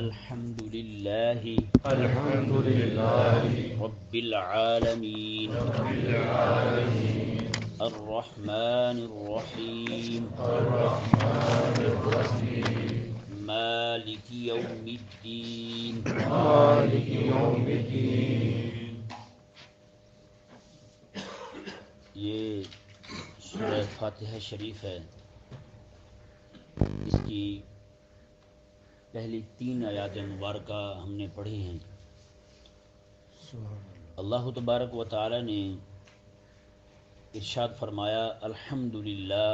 الحمد لله رب العالمين الرحمن الرحيم مالك يوم الدين یہ سورہ فاتحہ شریف ہے، اس کی پہلی 3 آیات مبارکہ ہم نے پڑھی ہیں۔ اللہ تبارک و تعالی نے ارشاد فرمایا الحمدللہ،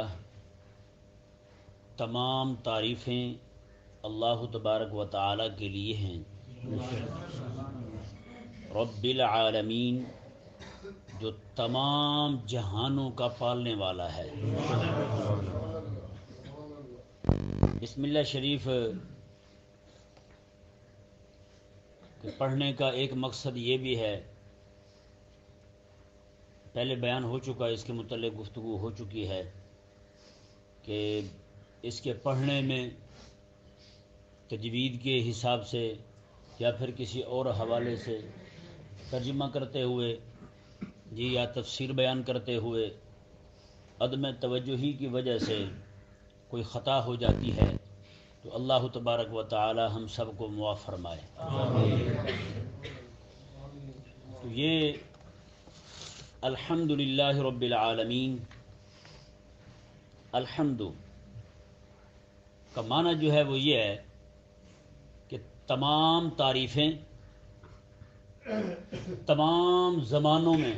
تمام تعریفیں اللہ تبارک و تعالی کے لیے ہیں، رب العالمین، جو تمام جہانوں کا پالنے والا ہے۔ بسم اللہ شریف کہ پڑھنے کا ایک مقصد یہ بھی ہے، پہلے بیان ہو چکا، اس کے متعلق گفتگو ہو چکی ہے کہ اس کے پڑھنے میں تجوید کے حساب سے یا پھر کسی اور حوالے سے ترجمہ کرتے ہوئے یا تفسیر بیان کرتے ہوئے عدم توجہی کی وجہ سے کوئی خطا ہو جاتی ہے تو اللہ تبارک و تعالی ہم سب کو معاف فرمائے۔ تو یہ الحمدللہ رب العالمین، الحمد کا معنی جو ہے وہ یہ ہے کہ تمام تعریفیں تمام زمانوں میں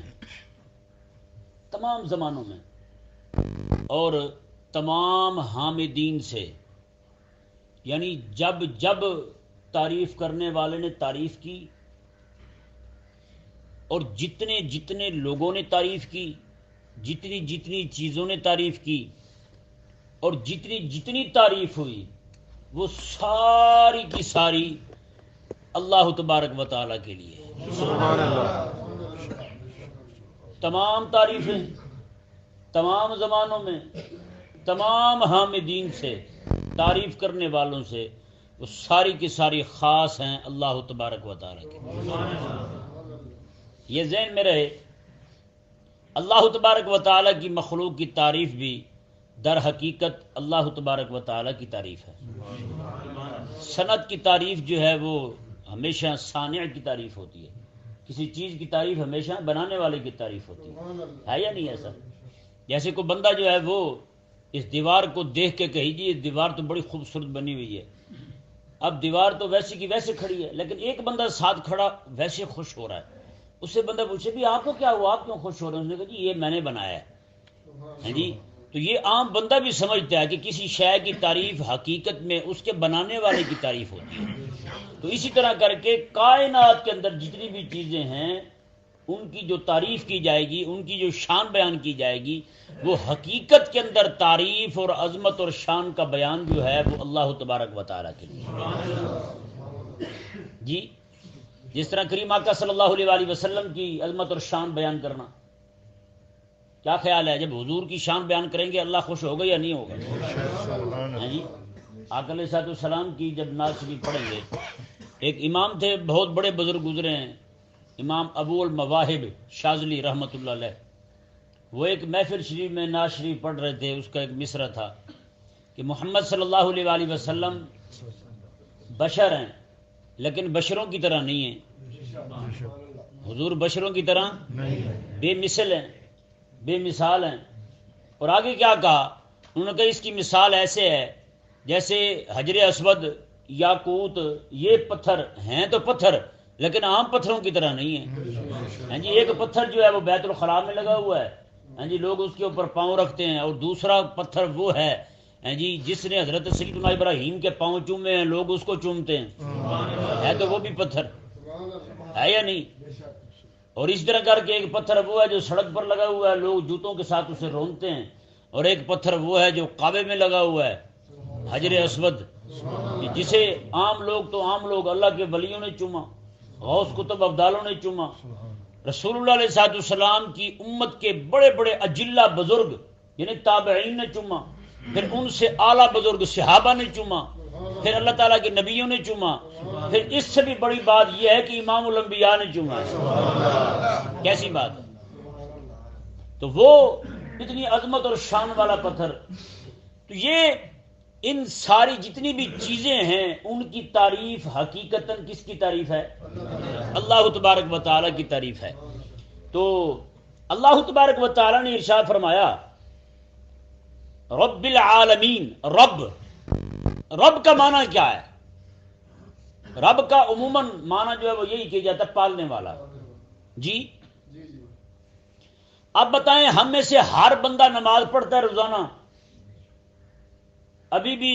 اور تمام حامدین سے، یعنی جب جب تعریف کرنے والے نے تعریف کی اور جتنے جتنے لوگوں نے تعریف کی، جتنی جتنی چیزوں نے تعریف کی اور جتنی جتنی تعریف ہوئی، وہ ساری کی ساری اللہ تبارک و تعالیٰ کے لیے ہے۔ سبحان اللہ۔ تمام تعریفیں تمام زمانوں میں تمام حامدین سے، تعریف کرنے والوں سے، وہ ساری کی ساری خاص ہیں اللہ تبارک و تعالیٰ کے۔ یہ ذہن میں رہے، اللہ تبارک و تعالیٰ کی مخلوق کی تعریف بھی در حقیقت اللہ تبارک و تعالیٰ کی تعریف ہے۔ صنعت کی تعریف جو ہے وہ ہمیشہ صانع کی تعریف ہوتی ہے، کسی چیز کی تعریف ہمیشہ بنانے والے کی تعریف ہوتی ہے یا نہیں ایسا؟ جیسے کوئی بندہ جو ہے وہ اس دیوار کو دیکھ کے کہی جی یہ دیوار تو بڑی خوبصورت بنی ہوئی ہے، اب دیوار تو ویسی کی ویسے کھڑی ہے، لیکن ایک بندہ ساتھ کھڑا ویسے خوش ہو رہا ہے، اس سے بندہ پوچھے بھی آپ کو کیا ہوا، آپ کیوں خوش ہو رہے ہیں؟ اس نے کہا جی یہ میں نے بنایا ہے جی۔ تو یہ عام بندہ بھی سمجھتا ہے کہ کسی شے کی تعریف حقیقت میں اس کے بنانے والے کی تعریف ہوتی ہے۔ تو اسی طرح کر کے کائنات کے اندر جتنی بھی چیزیں ہیں ان کی جو تعریف کی جائے گی، ان کی جو شان بیان کی جائے گی، وہ حقیقت کے اندر تعریف اور عظمت اور شان کا بیان جو ہے وہ اللہ تبارک و تعالیٰ کے لیے جی۔ جس طرح کریم آقا صلی اللہ علیہ وآلہ وسلم کی عظمت اور شان بیان کرنا، کیا خیال ہے جب حضور کی شان بیان کریں گے اللہ خوش ہوگا یا نہیں ہوگا؟ جی آقا علیہ الصلوۃ والسلام کی جب نعت شریف پڑھیں گے، ایک امام تھے بہت بڑے بزرگ گزرے ہیں، امام ابو المواہب شاذلی رحمۃ اللہ علیہ، وہ ایک محفل شریف میں نعت شریف پڑھ رہے تھے، اس کا ایک مصرع تھا کہ محمد صلی اللہ علیہ وآلہ وسلم بشر ہیں لیکن بشروں کی طرح نہیں ہیں، حضور بشروں کی طرح بے مثل ہیں، بے مثال ہیں۔ اور آگے کیا کہا؟ انہوں نے کہا اس کی مثال ایسے ہے جیسے حجر اسود، یاقوت، یہ پتھر ہیں تو پتھر لیکن عام پتھروں کی طرح نہیں ہیں۔ ہاں جی، ایک پتھر جو ہے وہ بیت الخلاء میں لگا ہوا ہے، ہاں جی لوگ اس کے اوپر پاؤں رکھتے ہیں، اور دوسرا پتھر وہ ہے ہاں جی جس نے حضرت سیدنا ابراہیم کے پاؤں چومے ہیں، لوگ اس کو چومتے ہیں، ہے تو وہ بھی پتھر ہے یا نہیں؟ اور اس طرح کر کے ایک پتھر وہ ہے جو سڑک پر لگا ہوا ہے، لوگ جوتوں کے ساتھ اسے رونتے ہیں، اور ایک پتھر وہ ہے جو کعبے میں لگا ہوا ہے، حجر اسود، جسے عام لوگ اللہ کے ولیوں نے چوما، غوث کتب ابدالوں نے چوما، رسول اللہ علیہ السلام کی امت کے بڑے بڑے اجلہ بزرگ یعنی تابعین نے چوما، پھر ان سے اعلیٰ بزرگ صحابہ نے چوما، پھر اللہ تعالیٰ کے نبیوں نے چوما، پھر اس سے بھی بڑی بات یہ ہے کہ امام الانبیاء نے چوما ہے۔ کیسی بات ہے؟ تو وہ اتنی عظمت اور شان والا پتھر، تو یہ ان ساری جتنی بھی چیزیں ہیں ان کی تعریف حقیقتاً کس کی تعریف ہے؟ اللہ تبارک و تعالیٰ کی تعریف ہے۔ تو اللہ تبارک و تعالیٰ نے ارشاد فرمایا رب العالمین۔ رب کا معنی کیا ہے؟ رب کا عموماً معنی جو ہے وہ یہی کیا جاتا ہے پالنے والا۔ جی اب بتائیں، ہم میں سے ہر بندہ نماز پڑھتا ہے روزانہ؟ ابھی بھی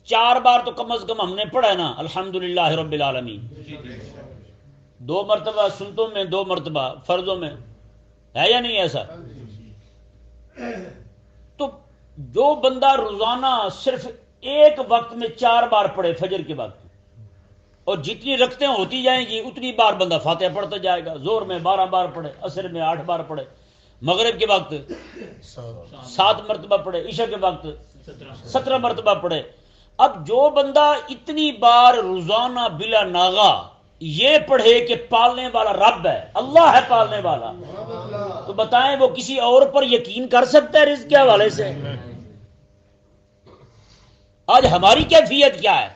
4 بار تو کم از کم ہم نے پڑھا ہے نا الحمدللہ رب العالمین، 2 مرتبہ سنتوں میں، 2 مرتبہ فرضوں میں، ہے یا نہیں ایسا؟ تو جو بندہ روزانہ صرف ایک وقت میں 4 بار پڑھے فجر کے وقت، اور جتنی رکعتیں ہوتی جائیں گی اتنی بار بندہ فاتحہ پڑھتا جائے گا، زور میں 12 بار پڑھے، عصر میں 8 بار پڑھے، مغرب کے وقت 7 مرتبہ پڑھے، عشاء کے وقت 17 مرتبہ پڑھے۔ اب جو بندہ اتنی بار روزانہ بلا ناغا یہ پڑھے کہ پالنے والا رب ہے، اللہ ہے پالنے والا، تو بتائیں وہ کسی اور پر یقین کر سکتا ہے رزق کے حوالے سے؟ آج ہماری کیفیت کیا ہے؟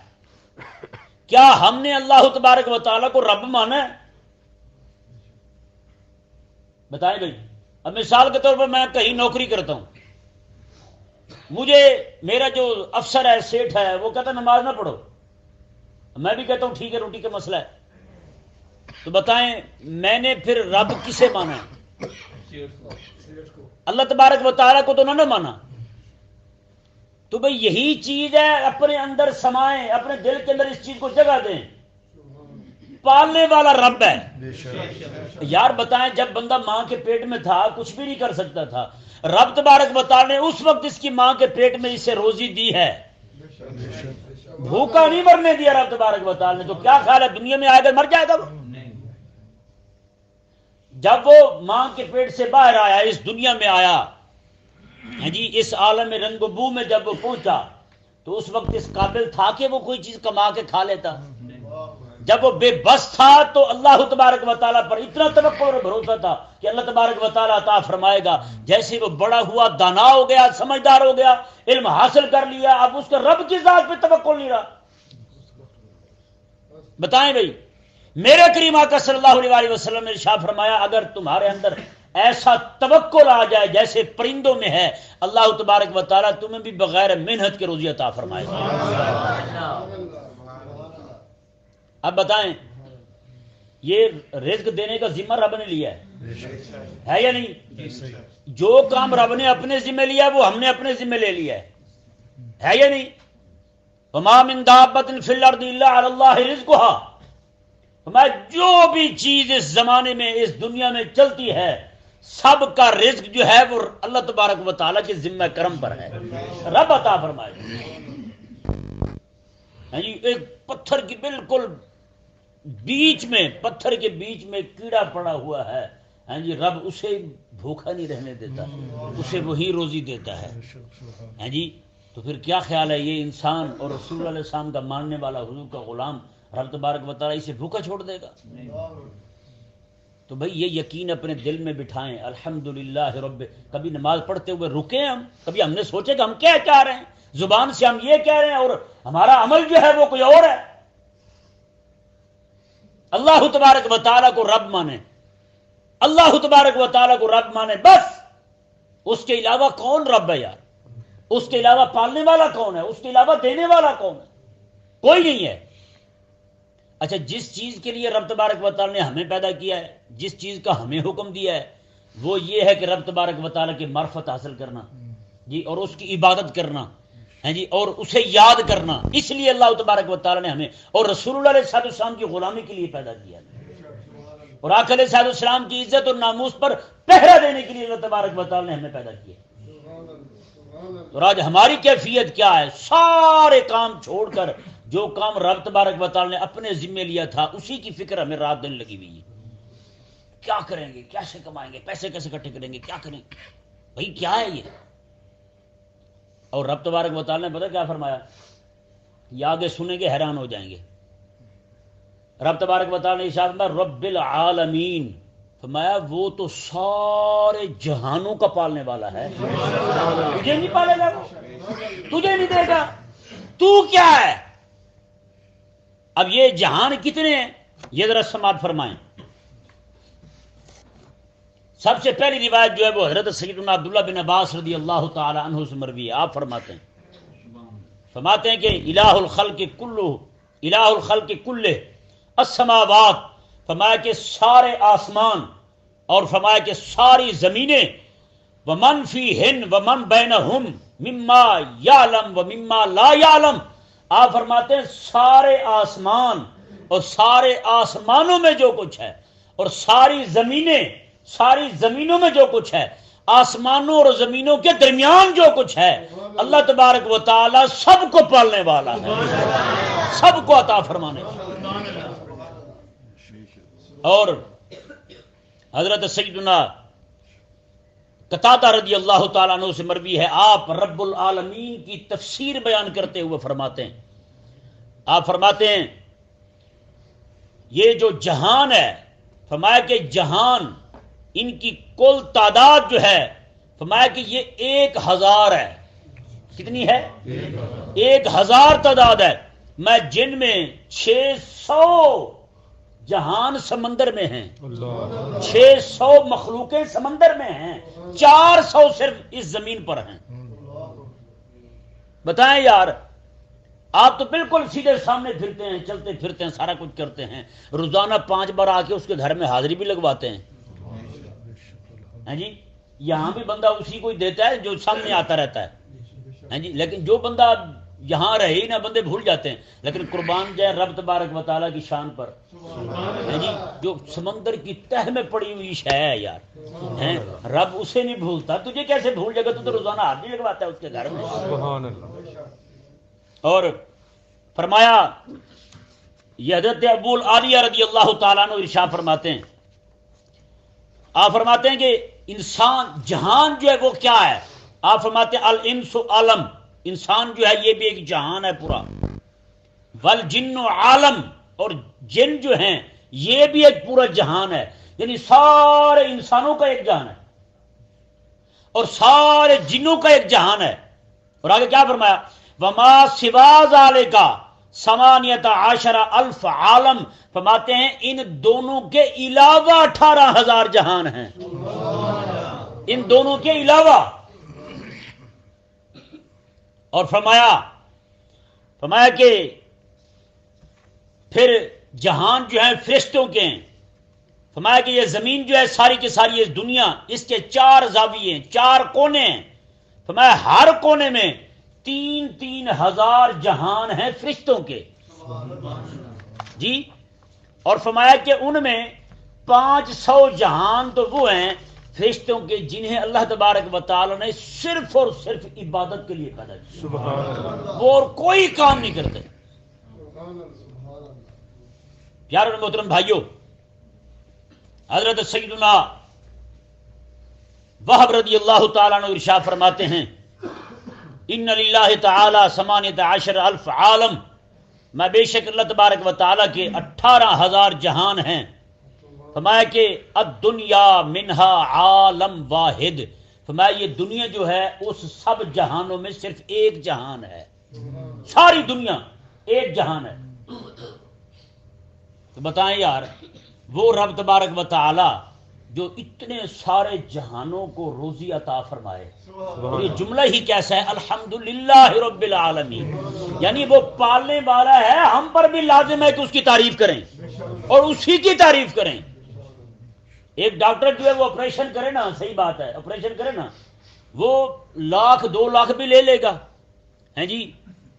کیا ہم نے اللہ تبارک و تعالیٰ کو رب مانا ہے؟ بتائیں بھائی۔ اب مثال کے طور پر میں کہیں نوکری کرتا ہوں، مجھے میرا جو افسر ہے، سیٹھ ہے، وہ کہتا ہے نماز نہ پڑھو، میں بھی کہتا ہوں ٹھیک ہے روٹی کا مسئلہ ہے، تو بتائیں میں نے پھر رب کسے مانا ہے؟ اللہ تبارک و تعالیٰ کو تو نہ مانا۔ تو بھئی یہی چیز ہے، اپنے اندر سمائیں، اپنے دل کے اندر اس چیز کو جگہ دیں، پالنے والا رب ہے۔ یار بتائیں جب بندہ ماں کے پیٹ میں تھا کچھ بھی نہیں کر سکتا تھا، رب تبارک و تعالیٰ نے اس وقت اس کی ماں کے پیٹ میں اسے روزی دی ہے، بھوکا نہیں مرنے دیا رب تبارک و تعالیٰ نے، تو کیا خیال ہے دنیا میں آئے گا مر جائے گا وہ؟ جب وہ ماں کے پیٹ سے باہر آیا، اس دنیا میں آیا، جی اس عالم رنگ و بو میں جب وہ پہنچا تو اس وقت اس قابل تھا کہ وہ کوئی چیز کما کے کھا لیتا؟ جب وہ بے بس تھا تو اللہ تبارک و تعالیٰ پر اتنا توقع اور بھروسہ تھا کہ اللہ تبارک و تعالیٰ عطا فرمائے گا۔ جیسے وہ بڑا ہوا، دانا ہو گیا، سمجھدار ہو گیا، علم حاصل کر لیا، اب اس کا رب کی ذات پہ توقع نہیں رہا۔ بتائیں بھائی، میرے کریم آقا صلی اللہ علیہ وسلم نے ارشاد فرمایا اگر تمہارے اندر ایسا توکل آ جائے جیسے پرندوں میں ہے، اللہ تبارک و تعالیٰ تمہیں بھی بغیر محنت کے روزی عطا فرمائے گا۔ اب بتائیں یہ رزق دینے کا ذمہ رب نے لیا ہے یا نہیں؟ جو کام رب نے اپنے ذمہ لیا وہ ہم نے اپنے ذمہ لے لیا ہے یا نہیں؟ وما من دابۃ فی الارض الا علی اللہ رزقها، جو بھی چیز اس زمانے میں اس دنیا میں چلتی ہے سب کا رزق جو ہے وہ اللہ تبارک و تعالیٰ کے ذمہ کرم پر ہے، رب عطا فرمائے۔ ایک پتھر کی بالکل بیچ میں، پتھر کے بیچ میں کیڑا پڑا ہوا ہے، جی رب اسے بھوکا نہیں رہنے دیتا، اسے وہی روزی دیتا ہے جی۔ تو پھر کیا خیال ہے یہ انسان اور رسول اللہ علیہ السلام کا ماننے والا، حضور کا غلام، رب تبارک و تعالیٰ اسے بھوکا چھوڑ دے گا؟ تو بھئی یہ یقین اپنے دل میں بٹھائیں، الحمدللہ رب۔ کبھی نماز پڑھتے ہوئے رکے ہم، کبھی ہم نے سوچے کہ ہم کیا چاہ رہے ہیں، زبان سے ہم یہ کہہ رہے ہیں اور ہمارا عمل جو ہے وہ کوئی اور ہے۔ اللہ تبارک و تعالیٰ کو رب مانے، اللہ تبارک و تعالیٰ کو رب مانے، بس۔ اس کے علاوہ کون رب ہے یار؟ اس کے علاوہ پالنے والا کون ہے؟ اس کے علاوہ دینے والا کون ہے؟ کوئی نہیں ہے۔ اچھا، جس چیز کے لیے رب تبارک و تعالیٰ نے ہمیں پیدا کیا ہے، جس چیز کا ہمیں حکم دیا ہے، وہ یہ ہے کہ رب تبارک و تعالیٰ کی معرفت حاصل کرنا جی، اور اس کی عبادت کرنا ہے جی، اور اسے یاد کرنا۔ اس لیے اللہ تبارک و تعالیٰ نے ہمیں اور رسول اللہ علیہ السلام کی غلامی کے لیے پیدا کیا اور آقا علیہ السلام کی عزت اور ناموس پر پہرا دینے کے لیے اللہ تبارک و تعالیٰ نے ہمیں پیدا کیا۔ اور آج ہماری کیفیت کیا ہے؟ سارے کام چھوڑ کر جو کام رب تبارک و تعالیٰ نے اپنے ذمے لیا تھا اسی کی فکر ہمیں رات دن لگی ہوئی ہے۔ کیا کریں گے، کیسے کمائیں گے، پیسے کیسے اکٹھے کریں گے، کیا کریں گے؟ بھائی کیا ہے یہ؟ اور رب تبارک و تعالیٰ نے پتہ کیا فرمایا؟ یہ آگے سنیں گے حیران ہو جائیں گے. رب تبارک و تعالی نے ارشاد فرمایا رب العالمین، فرمایا وہ تو سارے جہانوں کا پالنے والا ہے. تجھے نہیں پالے گا، تجھے نہیں دے گا، تو کیا ہے؟ اب یہ جہان کتنے ہیں یہ ذرا سماعت فرمائیں. سب سے پہلی روایت جو ہے وہ حضرت سیدنا عبداللہ بن عباس رضی اللہ تعالی عنہ سے مروی ہے. آپ فرماتے ہیں کہ الہ الخلق کلہ السماوات، فرمایا کہ سارے آسمان اور فرمایا کہ ساری زمینیں، ومن فیہن ومن بینہم مما یعلم ومما لا یعلم، آپ فرماتے ہیں سارے آسمان اور سارے آسمانوں میں جو کچھ ہے اور ساری زمینوں میں جو کچھ ہے، آسمانوں اور زمینوں کے درمیان جو کچھ ہے، اللہ تبارک و تعالی سب کو پالنے والا ہے، سب کو عطا فرمانے والا. اور حضرت سیدنا قتادہ رضی اللہ تعالیٰ عنہ سے مروی ہے، آپ رب العالمین کی تفسیر بیان کرتے ہوئے فرماتے ہیں، آپ فرماتے ہیں یہ جو جہان ہے، فرمایا کہ جہان ان کی کل تعداد جو ہے، فرمایا کہ یہ 1000 ہے. کتنی ہے؟ 1000 تعداد ہے. میں جن میں 600 جہان سمندر میں ہیں، 600 مخلوقیں سمندر میں ہیں، 400 صرف اس زمین پر ہیں. بتائیں یار، آپ تو بالکل سیدھے سامنے پھرتے ہیں، چلتے پھرتے ہیں، سارا کچھ کرتے ہیں، روزانہ 5 بار آ کے اس کے گھر میں حاضری بھی لگواتے ہیں. ہاں جی، یہاں بھی بندہ اسی کو ہی دیتا ہے جو سامنے آتا رہتا ہے. ہاں جی، لیکن جو بندہ یہاں رہے ہی نہ، بندے بھول جاتے ہیں. لیکن قربان جائے رب تبارک و تعالیٰ کی شان پر. ہاں جی، جو سمندر کی تہ میں پڑی ہوئی شے ہے یار، رب اسے نہیں بھولتا. تجھے کیسے بھول جائے گا؟ تو روزانہ حاضری لگواتا ہے اس کے گھر میں. سبحان اللہ. اور فرمایا یہ حضرت ابو العالیہ رضی اللہ تعالیٰ عنہ ارشاد فرماتے ہیں، آپ فرماتے ہیں کہ انسان جہان جو ہے وہ کیا ہے؟ آپ فرماتے ہیں الانس عالم، انسان جو ہے یہ بھی ایک جہان ہے پورا. والجن عالم، اور جن جو ہیں یہ بھی ایک پورا جہان ہے. یعنی سارے انسانوں کا ایک جہان ہے اور سارے جنوں کا ایک جہان ہے. اور آگے کیا فرمایا؟ وما سوا ذالک ثمانیۃ عشر الف عالم، فرماتے ہیں ان دونوں کے علاوہ 18,000 جہان ہیں. ان دونوں کے علاوہ. اور فرمایا کہ پھر جہان جو ہے فرشتوں کے ہیں. فرمایا کہ یہ زمین جو ہے ساری کی ساری یہ دنیا، اس کے 4 زاویے ہیں، 4 کونے ہیں. فرمایا ہر کونے میں 3,000 جہان ہیں فرشتوں کے. جی، اور فرمایا کہ ان میں 500 جہان تو وہ ہیں فرشتوں کے جنہیں اللہ تبارک و تعالی نے صرف اور صرف عبادت کے لیے پیدا کیا، وہ اور کوئی کام نہیں کرتے. پیارے محترم بھائیوں، حضرت سیدنا وہب رضی اللہ تعالیٰ عنہ ارشاد فرماتے ہیں ان للہ تعالی 18 الف عالم، میں بے شک اللہ تبارک و تعالیٰ کے 18,000 جہان ہیں. فرمایا کہ الدنیا منہا عالم واحد، فرمایا یہ دنیا جو ہے اس سب جہانوں میں صرف ایک جہان ہے. ساری دنیا ایک جہان ہے. تو بتائیں یار، وہ رب تبارک و تعالی جو اتنے سارے جہانوں کو روزی عطا فرمائے، اور یہ جملہ ہی کیسا ہے، الحمدللہ رب العالمین، یعنی وہ پالنے والا ہے. ہم پر بھی لازم ہے کہ اس کی تعریف کریں اور اسی کی تعریف کریں. ایک ڈاکٹر جو ہے وہ آپریشن کرے نا، صحیح بات ہے، آپریشن کرے نا، وہ 1,00,000 2,00,000 بھی لے لے گا. ہیں جی،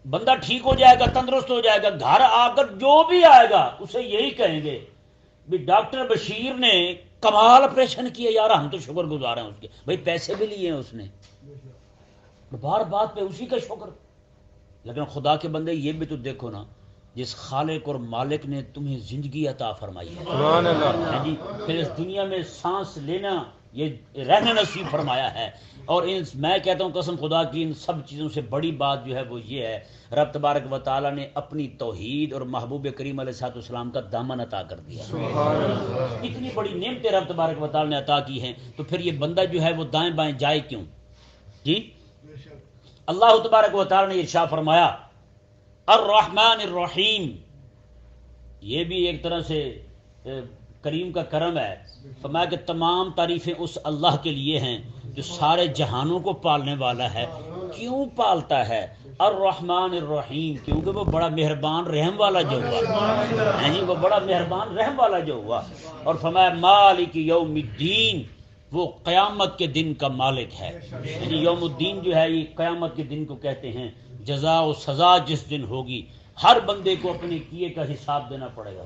بندہ ٹھیک ہو جائے گا، تندرست ہو جائے گا، گھر آ کر جو بھی آئے گا اسے یہی کہیں گے بھی ڈاکٹر بشیر نے کمال آپریشن کیا یار، ہم تو شکر گزار ہیں اس کے. بھائی پیسے بھی لیے ہیں اس نے، بار بات پہ اسی کا شکر. لیکن خدا کے بندے یہ بھی تو دیکھو نا، جس خالق اور مالک نے تمہیں زندگی عطا فرمائی ہے جی، پھر اس دنیا میں سانس لینا یہ رہنا نصیب فرمایا ہے. اور میں کہتا ہوں قسم خدا کی ان سب چیزوں سے بڑی بات جو ہے وہ یہ ہے رب تبارک و تعالیٰ نے اپنی توحید اور محبوب کریم علیہ الصلوۃ والسلام کا دامن عطا کر دیا. اتنی بڑی نعمتیں رب تبارک و تعالیٰ نے عطا کی ہیں تو پھر یہ بندہ جو ہے وہ دائیں بائیں جائے کیوں؟ جی اللہ تبارک و تعالیٰ نے ارشاد فرمایا الرحمن الرحیم، یہ بھی ایک طرح سے کریم کا کرم ہے. فرمایا کہ تمام تعریفیں اس اللہ کے لیے ہیں جو سارے جہانوں کو پالنے والا ہے. کیوں پالتا ہے؟ الرحمن الرحیم، کیونکہ وہ بڑا مہربان رحم والا جو ہوا. جی وہ بڑا مہربان رحم والا جو ہوا. اور فرمایا مالک یوم الدین، وہ قیامت کے دن کا مالک ہے. یعنی یوم الدین جو ہے یہ قیامت کے دن کو کہتے ہیں. جزا و سزا جس دن ہوگی ہر بندے کو اپنے کیے کا حساب دینا پڑے گا.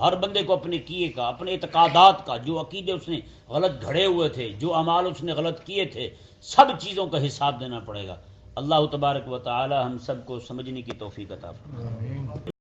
ہر بندے کو اپنے کیے کا، اپنے اعتقادات کا، جو عقیدے اس نے غلط گھڑے ہوئے تھے، جو اعمال اس نے غلط کیے تھے، سب چیزوں کا حساب دینا پڑے گا. اللہ تبارک و تعالی ہم سب کو سمجھنے کی توفیق عطا فرمائے.